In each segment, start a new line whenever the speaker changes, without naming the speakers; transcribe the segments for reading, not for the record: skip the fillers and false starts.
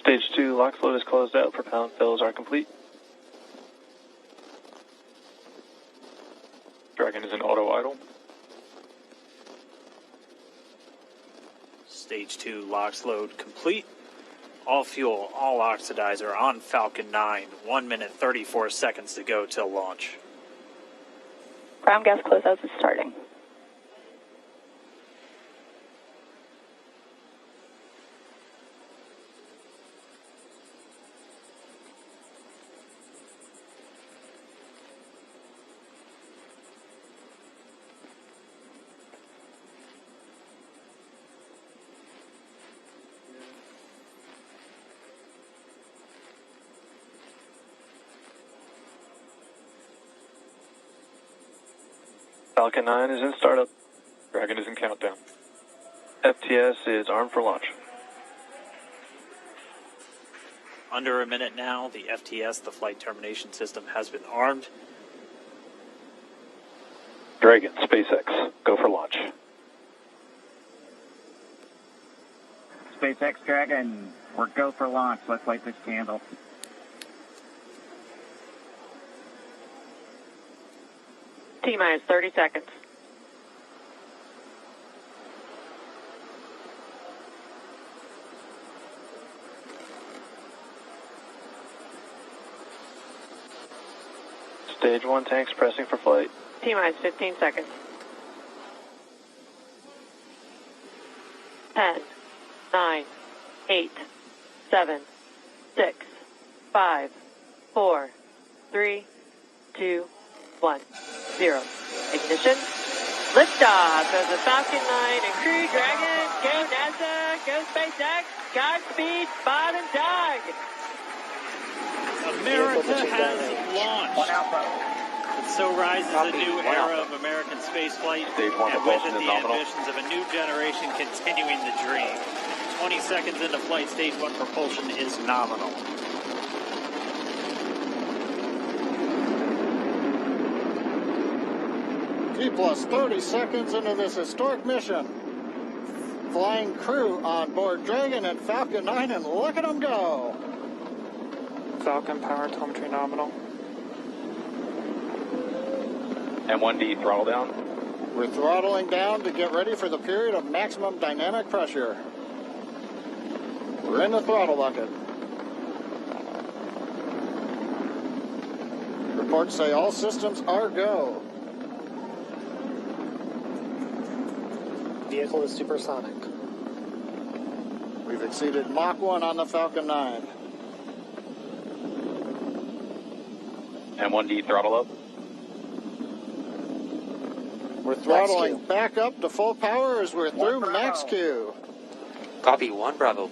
Stage 2, LOX load is closed out. Propellant fills are complete.
Dragon is in auto idle.
Stage 2 LOX load complete. All fuel, all oxidizer on Falcon 9. 1 minute 34 seconds to go till launch.
Ground gas closeouts is starting.
Falcon 9 is in startup.
Dragon is in countdown.
FTS is armed for launch.
Under a minute now, the FTS, the flight termination system, has been armed.
Dragon, SpaceX, go for launch.
SpaceX Dragon, we're go for launch. Let's light this candle.
T-minus 30 seconds.
Stage 1 tanks pressing for flight.
T-minus 15 seconds. 10, 9, 8, 7, 6, 5, 4, 3, 2, 1, 0. Ignition. Liftoff of the Falcon 9 and Crew Dragon. Go NASA. Go SpaceX. Godspeed, Bob and Doug.
America has launched. And so rises a new era of American spaceflight, and with it the ambitions of a new generation continuing the dream. 20 seconds into flight, stage 1 propulsion is nominal.
T plus 30 seconds into this historic mission. Flying crew on board Dragon and Falcon 9, and look at them go.
Falcon power telemetry nominal.
M1D throttle down.
We're throttling down to get ready for the period of maximum dynamic pressure. We're in the throttle bucket. Reports say all systems are go.
Vehicle is supersonic.
We've exceeded Mach 1 on the Falcon 9.
M1D throttle up.
We're throttling back up to full power as we're through max Q.
Copy, 1 Bravo.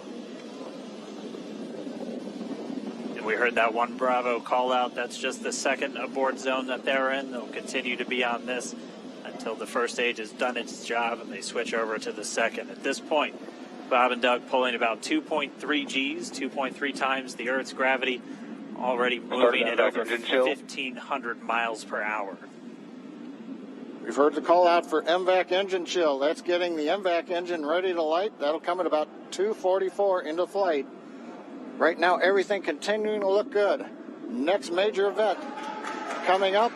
And we heard that 1 Bravo call out. That's just the second abort zone that they're in. They'll continue to be on this until the first stage has done its job and they switch over to the second. At this point, Bob and Doug pulling about 2.3 Gs, 2.3 times the Earth's gravity, already moving at over 1,500 miles per hour.
We've heard the call out for MVAC engine chill. That's getting the MVAC engine ready to light. That'll come at about 2:44 into flight. Right now, everything continuing to look good. Next major event coming up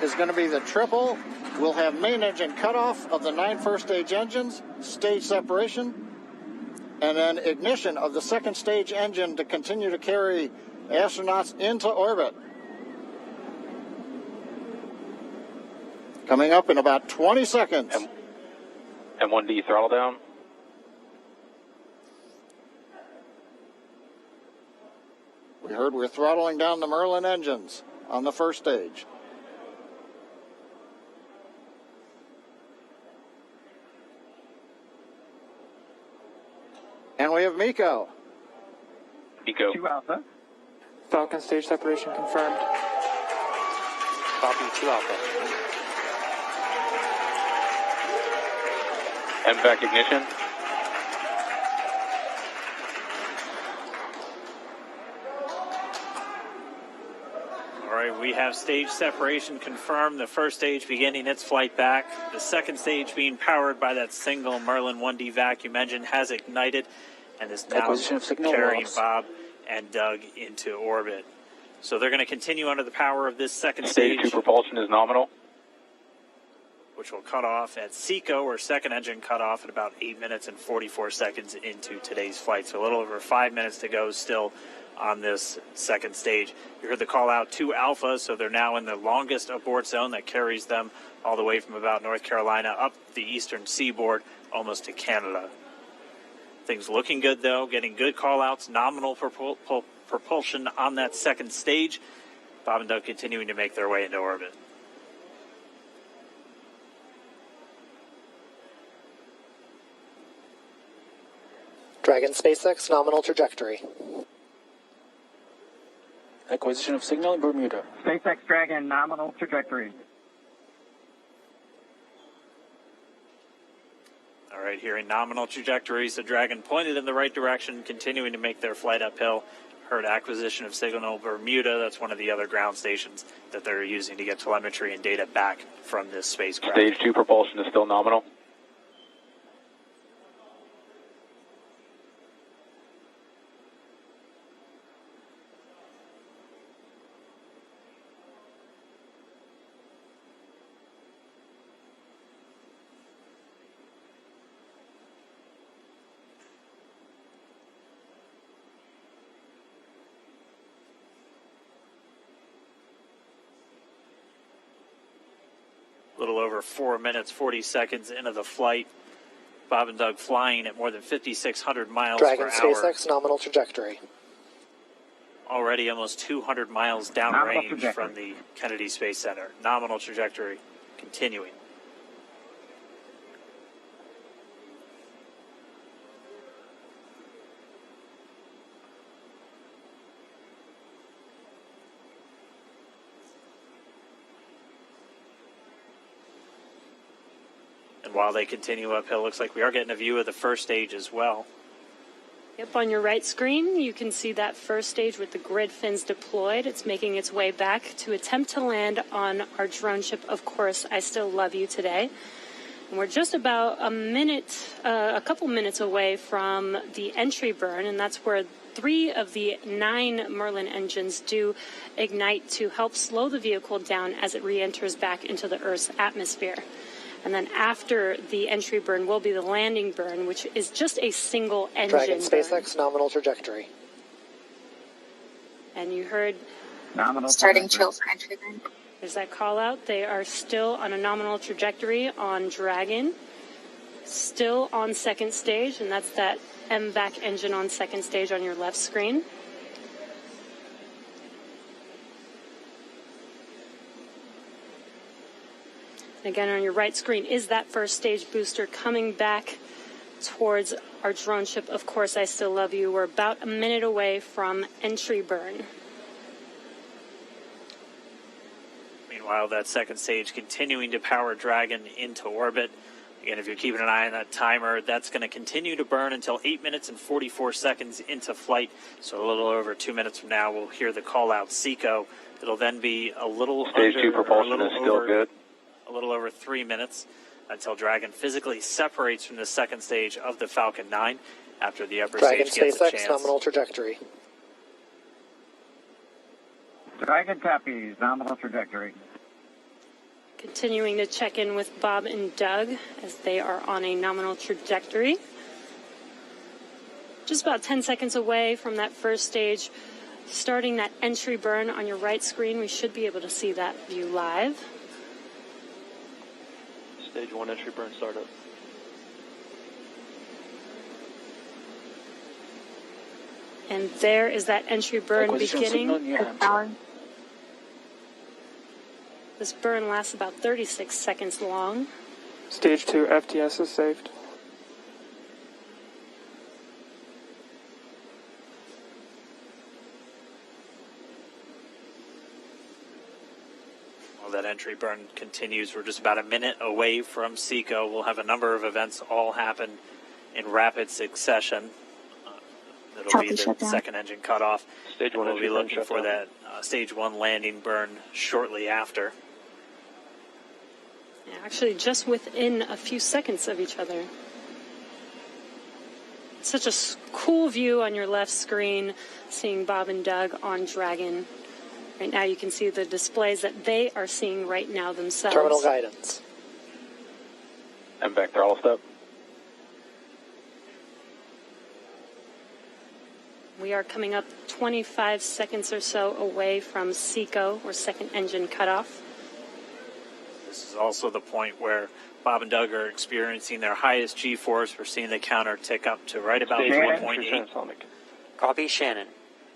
is going to be the triple. We'll have main engine cutoff of the 9 first stage engines, stage separation, and then ignition of the second stage engine to continue to carry astronauts into orbit. Coming up in about 20 seconds.
M1D throttle down.
We heard we're throttling down the Merlin engines on the first stage. And we have MECO.
MECO.
2 Alpha.
Falcon stage separation confirmed.
Copy, 2 Alpha.
MVAC ignition.
All right, we have stage separation confirmed. The first stage beginning its flight back. The second stage being powered by that single Merlin 1D vacuum engine has ignited. and is now
Acquisition of signal
carrying
loss.
Bob and Doug into orbit. So they're going to continue under the power of this second
Stage 2
stage,
propulsion is nominal.
which will cut off at SECO, or second engine cut off at about 8 minutes and 44 seconds into today's flight. So a little over 5 minutes to go still on this second stage. You heard the call out to Alpha, so they're now in the longest abort zone that carries them all the way from about North Carolina up the eastern seaboard almost to Canada. Things looking good, though, getting good call outs, nominal propulsion on that second stage. Bob and Doug continuing to make their way into orbit.
Dragon SpaceX nominal trajectory.
Acquisition of signal in Bermuda.
SpaceX Dragon, nominal trajectory.
All right, here in nominal trajectories, the Dragon pointed in the right direction, continuing to make their flight uphill. Heard acquisition of signal Bermuda. That's one of the other ground stations that they're using to get telemetry and data back from this spacecraft.
Stage 2 propulsion is still nominal.
A little over 4 minutes, 40 seconds into the flight. Bob and Doug flying at more than 5,600 miles
Dragon
per hour.
SpaceX nominal trajectory.
Already almost 200 miles downrange from the Kennedy Space Center. Nominal trajectory continuing. And while they continue uphill, looks like we are getting a view of the first stage as well.
Yep, on your right screen, you can see that first stage with the grid fins deployed. It's making its way back to attempt to land on our drone ship, Of Course, I Still Love You Today. And we're just about a couple minutes away from the entry burn, and that's where 3 of the 9 Merlin engines do ignite to help slow the vehicle down as it re-enters back into the Earth's atmosphere. And then after the entry burn will be the landing burn, which is just a single engine
Dragon
burn.
SpaceX nominal trajectory.
And you heard
Nominal
Starting
trajectory.
chill for entry burn.
there's that call out. They are still on a nominal trajectory on Dragon, still on second stage, and that's that MVAC engine on second stage on your left screen. Again, on your right screen is that first stage booster coming back towards our drone ship, Of Course, I Still Love You. We're about a minute away from entry burn.
Meanwhile, that second stage continuing to power Dragon into orbit. Again, if you're keeping an eye on that timer, that's going to continue to burn until 8 minutes and 44 seconds into flight. So a little over 2 minutes from now, we'll hear the call out SECO. It'll then be a little
Stage 2 propulsion is still good.
A little over 3 minutes until Dragon physically separates from the second stage of the Falcon 9 after the upper
Dragon
stage gets a
SpaceX
chance.
nominal trajectory.
Dragon copies, nominal trajectory.
Continuing to check in with Bob and Doug as they are on a nominal trajectory. Just about 10 seconds away from that first stage, starting that entry burn on your right screen. We should be able to see that view live.
Stage 1 entry burn startup.
And there is that entry burn
Acquisition of
beginning.
signal in New Hampshire.
This burn lasts about 36 seconds long.
Stage 2 FTS is saved.
While that entry burn continues, we're just about a minute away from SECO. We'll have a number of events all happen in rapid succession. It'll be the second engine cutoff.
Stage 1
We'll
entry
be
burn
looking for
shutdown.
that stage 1 landing burn shortly after.
Yeah, actually, just within a few seconds of each other. Such a cool view on your left screen, seeing Bob and Doug on Dragon. Right now you can see the displays that they are seeing right now themselves.
Terminal guidance.
MVAC throttle step.
We are coming up 25 seconds or so away from SECO, or second engine cutoff.
This is also the point where Bob and Doug are experiencing their highest G-force. We're seeing the counter tick up to right about
Stage
1.8.
Copy, Shannon.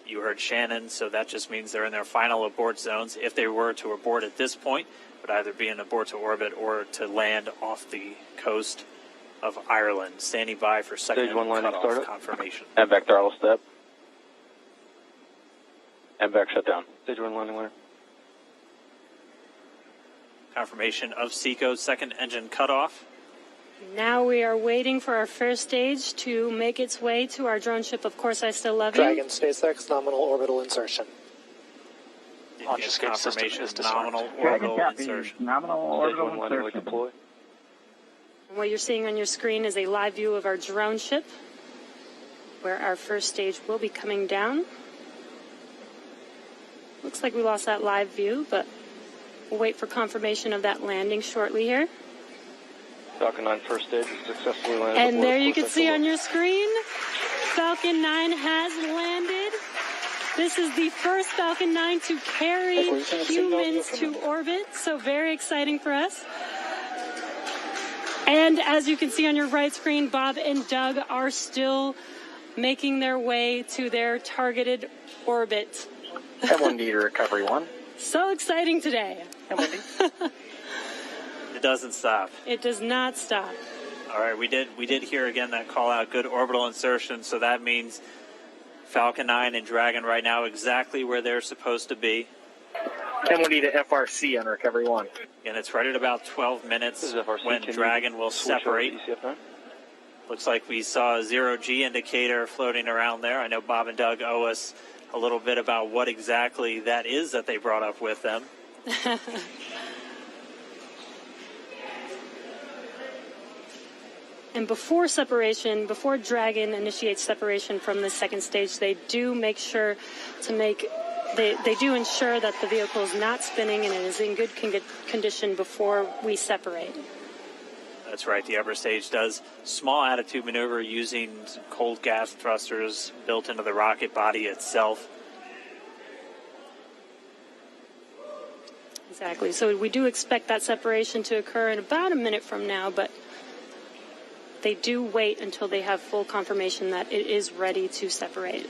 You heard Shannon, so that just means they're in their final abort zones. If they were to abort at this point, it would either be an abort to orbit or to land off the coast of Ireland. Standing by for second
Stage 1 landing
cutoff
startup.
confirmation.
MVAC throttle step. MVAC shutdown.
Stage 1 landing winner.
Confirmation of SECO's second engine cutoff.
Now we are waiting for our first stage to make its way to our drone ship. Of course, I still love you.
Dragon SpaceX nominal orbital insertion.
Launch escape confirmation
system is
nominal
disarmed.
orbital
Dragon copy.
insertion.
Nominal
Stage
orbital
1 landing
insertion.
deploy.
And what you're seeing on your screen is a live view of our drone ship, where our first stage will be coming down. Looks like we lost that live view, but we'll wait for confirmation of that landing shortly here.
Falcon 9 first stage is successfully landed.
And
aboard
there you
full
can see
central
on your screen, Falcon 9 has landed. This is the first Falcon 9 to carry humans to orbit, so very exciting for us. And as you can see on your right screen, Bob and Doug are still making their way to their targeted orbit.
M1D to recovery 1.
So exciting today.
It doesn't stop.
It does not stop.
All right, we did hear again that call out, good orbital insertion, so that means Falcon 9 and Dragon right now exactly where they're supposed to be.
M1D to FRC on recovery 1.
And it's right at about 12 minutes
This is FRC.
when
Can
Dragon
you
will
switch over
separate.
to ECF9?
Looks like we saw a 0G indicator floating around there. I know Bob and Doug owe us a little bit about what exactly that is that they brought up with them.
And before separation, before Dragon initiates separation from the second stage, they do make sure to they do ensure that the vehicle is not spinning and it is in good condition before we separate.
That's right, the upper stage does small attitude maneuver using cold gas thrusters built into the rocket body itself.
Exactly. So we do expect that separation to occur in about a minute from now, but they do wait until they have full confirmation that it is ready to separate.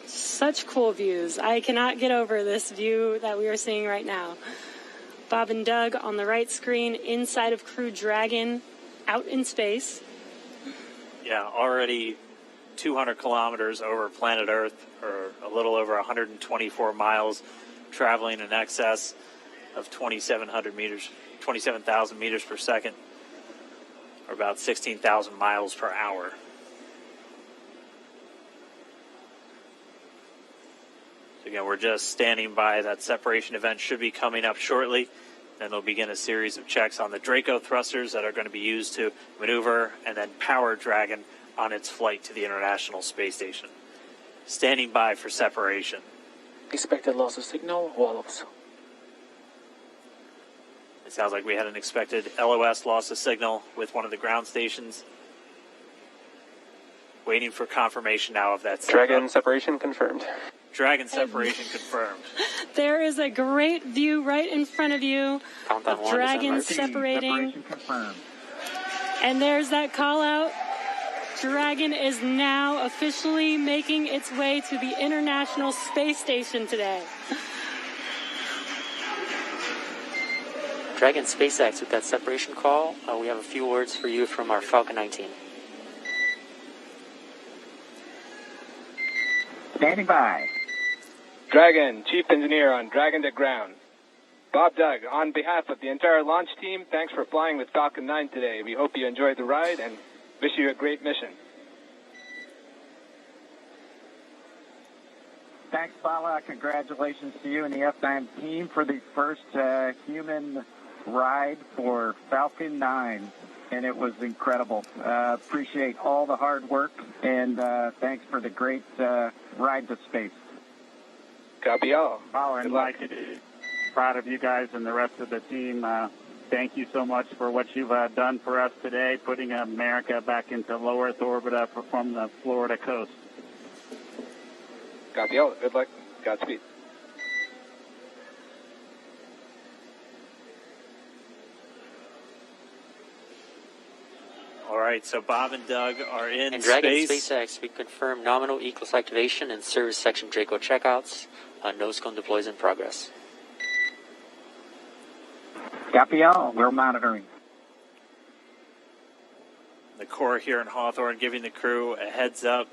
Such cool views. I cannot get over this view that we are seeing right now. Bob and Doug on the right screen, inside of Crew Dragon, out in space.
Yeah, already 200 kilometers over planet Earth, or a little over 124 miles, traveling in excess of 2,700 meters. 27,000 meters per second, or about 16,000 miles per hour. So again, we're just standing by. That separation event should be coming up shortly. Then they'll begin a series of checks on the Draco thrusters that are going to be used to maneuver and then power Dragon on its flight to the International Space Station. Standing by for separation.
Expected loss of signal, walls.
It sounds like we had an expected LOS loss of signal with one of the ground stations. Waiting for confirmation now of that.
Dragon separation confirmed.
Dragon separation confirmed.
There is a great view right in front of you
Countdown
of
1 to
Dragon
separate.
separating.
Separation confirmed.
And there's that call out. Dragon is now officially making its way to the International Space Station today.
Dragon SpaceX with that separation call. We have a few words for you from our Falcon 19.
Standing by.
Dragon, Chief Engineer on Dragon to Ground. Bob Doug, on behalf of the entire launch team, thanks for flying with Falcon 9 today. We hope you enjoyed the ride and wish you a great mission.
Thanks, Bala. Congratulations to you and the F9 team for the first human ride for Falcon 9. and it was incredible. Appreciate all the hard work, and thanks for the great ride to space.
Copy all.
Oh, and
Good luck.
proud of you guys and the rest of the team. Thank you so much for what you've done for us today, putting America back into low Earth orbit from the Florida coast.
Copy all. Good luck. Godspeed.
All right, so Bob and Doug are in
And Dragon
space.
SpaceX, we confirm nominal ECLS activation and service section Draco checkouts. Nose cone deploys in progress.
Copy all. We're monitoring.
The Corps here in Hawthorne giving the crew a heads up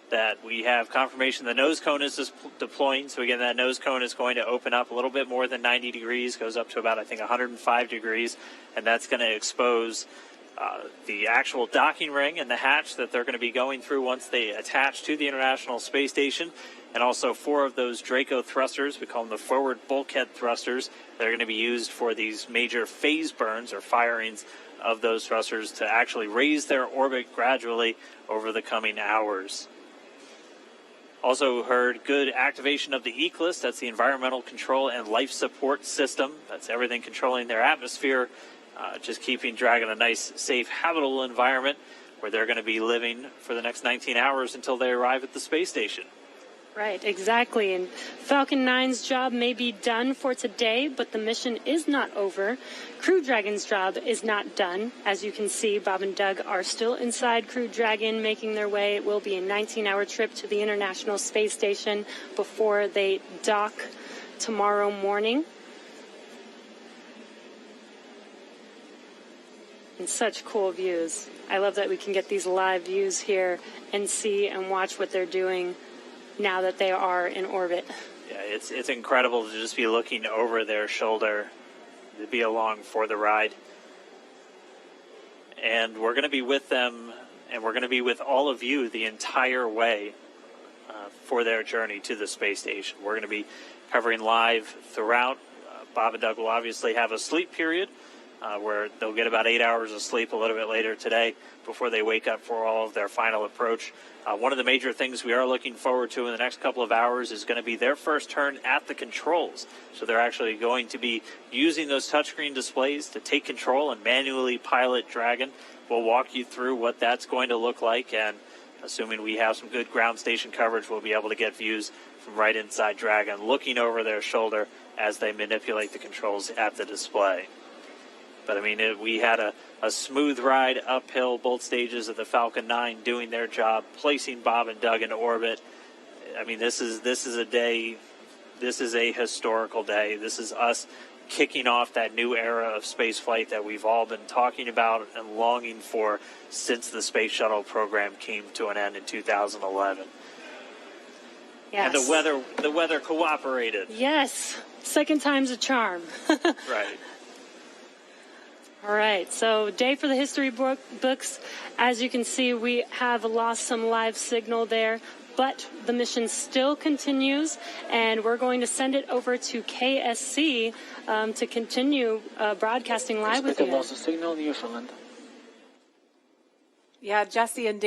that we have confirmation the nose cone is deploying. So again, that nose cone is going to open up a little bit more than 90 degrees, goes up to about, I think, 105 degrees, and that's going to expose the actual docking ring and the hatch that they're going to be going through once they attach to the International Space Station, and also 4 of those Draco thrusters, we call them the forward bulkhead thrusters, that are going to be used for these major phase burns or firings of those thrusters to actually raise their orbit gradually over the coming hours. Also heard good activation of the ECLS, that's the Environmental Control and Life Support System. That's everything controlling their atmosphere, just keeping Dragon a nice, safe, habitable environment where they're going to be living for the next 19 hours until they arrive at the space station.
Right, exactly. And Falcon 9's job may be done for today, but the mission is not over. Crew Dragon's job is not done. As you can see, Bob and Doug are still inside Crew Dragon, making their way. It will be a 19-hour trip to the International Space Station before they dock tomorrow morning. And such cool views. I love that we can get these live views here and see and watch what they're doing now that they are in orbit.
Yeah, it's incredible to just be looking over their shoulder, to be along for the ride. And we're going to be with them, and we're going to be with all of you the entire way for their journey to the space station. We're going to be covering live throughout. Bob and Doug will obviously have a sleep period where they'll get about 8 hours of sleep a little bit later today before they wake up for all of their final approach. One of the major things we are looking forward to in the next couple of hours is going to be their first turn at the controls. So they're actually going to be using those touchscreen displays to take control and manually pilot Dragon. We'll walk you through what that's going to look like, and assuming we have some good ground station coverage, we'll be able to get views from right inside Dragon, looking over their shoulder as they manipulate the controls at the display. But, I mean, we had a smooth ride uphill, both stages of the Falcon 9 doing their job, placing Bob and Doug in orbit. I mean, this is a day, this is a historical day. This is us kicking off that new era of spaceflight that we've all been talking about and longing for since the Space Shuttle program came to an end in 2011.
Yes.
And the weather cooperated.
Yes. Second time's a charm.
Right.
All right, so day for the history books. As you can see, we have lost some live signal there, but the mission still continues, and we're going to send it over to KSC to continue broadcasting live with you.
Loss of signal, Newfoundland.
Yeah, Jesse and Dave.